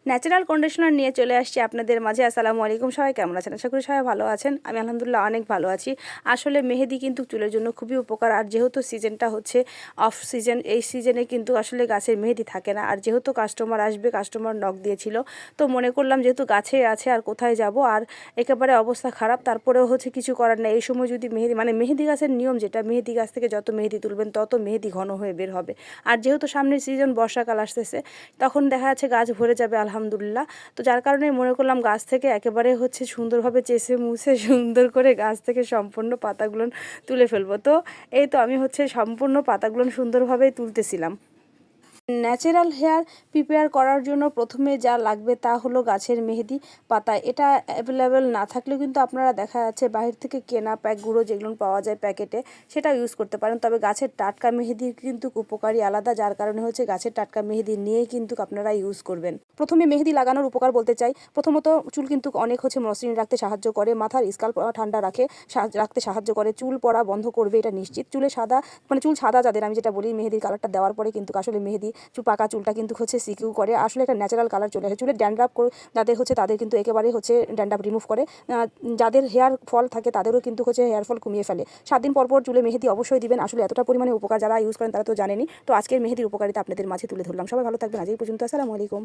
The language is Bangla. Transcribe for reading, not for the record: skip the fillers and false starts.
ন্যাচারাল কন্ডিশনার নিয়ে চলে আসছি আপনাদের মাঝে। আসসালামু আলাইকুম, সবাই কেমন আছেন? আশা করি সবাই ভালো আছেন। আমি আলহামদুলিল্লাহ অনেক ভালো আছি। আসলে মেহেদি কিন্তু চুলের জন্য খুবই উপকার, আর যেহেতু সিজনটা হচ্ছে অফ সিজন, এই সিজনে কিন্তু আসলে গাছের মেহেদি থাকে না। আর যেহেতু কাস্টমার আসবে, কাস্টমার নক দিয়েছিল, তো মনে করলাম যেহেতু গাছে আছে আর কোথায় যাব, আর একেবারে অবস্থা খারাপ, তারপরেও হচ্ছে কিছু করার নেই। এই সময় যদি মেহেদি মেহেদি গাছের নিয়ম যেটা, মেহেদি গাছ থেকে যত মেহেদি তুলবেন তত মেহেদি ঘন হয়ে বের হবে। আর যেহেতু সামনের সিজন বর্ষাকাল আসতেছে, তখন দেখা যাচ্ছে গাছ ভরে যাবে আলহামদুলিল্লাহ। তো যার কারণে মনে করলাম গাছ থেকে একেবারে হচ্ছে সুন্দরভাবে চেষে মুছে সুন্দর করে গাছ থেকে সম্পূর্ণ পাতাগুলো তুলে ফেলবো। তো এই তো আমি হচ্ছে সম্পূর্ণ পাতাগুলো সুন্দরভাবেই তুলতেছিলাম। ন্যাচারাল হেয়ার প্রিপেয়ার করার জন্য প্রথমে যা লাগবে তা হলো গাছের মেহেদি পাতা। এটা অ্যাভেলেবেল না থাকলেও কিন্তু আপনারা দেখা যাচ্ছে বাহির থেকে কেনা প্যাক গুঁড়ো যেগুলো পাওয়া যায় প্যাকেটে, সেটা ইউজ করতে পারেন। তবে গাছের টাটকা মেহেদি কিন্তু উপকারী আলাদা, যার কারণে হচ্ছে গাছের টাটকা মেহেদি নিয়েই কিন্তু আপনারা ইউজ করবেন। প্রথমে মেহেদি লাগানোর উপকার বলতে চাই, প্রথমত চুল কিন্তু অনেক হচ্ছে মসৃণ রাখতে সাহায্য করে, মাথার স্কাল্প ঠান্ডা রাখতে সাহায্য করে, চুল পড়া বন্ধ করবে এটা নিশ্চিত। চুলে সাদা চুল সাদা যাদের, আমি যেটা বলি মেহেদির কালারটা দেওয়ার পরে কিন্তু আসলে মেহেদি পাকা চুলটা কিন্তু হচ্ছে সিকিউ করে, আসলে একটা ন্যাচারাল কালার চলে আসে। চুলের ড্যান্ড্রাফ যাদের হচ্ছে তাদের কিন্তু একেবারে হচ্ছে ড্যান্ড্রাফ রিমুভ করে। যাদের হেয়ার ফল থাকে তাদেরও কিন্তু হচ্ছে হেয়ার ফল কমিয়ে ফেলে। 7 দিন পর পর চুলে মেহেদি অবশ্যই দিবেন। আসলে এতটা পরিমাণে উপকার, যারা ইউজ করেন তারা তো জানেনই। তো আজকের মেহেদির উপকারিতা আপনাদের মাঝে তুলে ধরলাম। সবাই ভালো থাকবেন। আজ এই পর্যন্ত। আসসালামু আলাইকুম।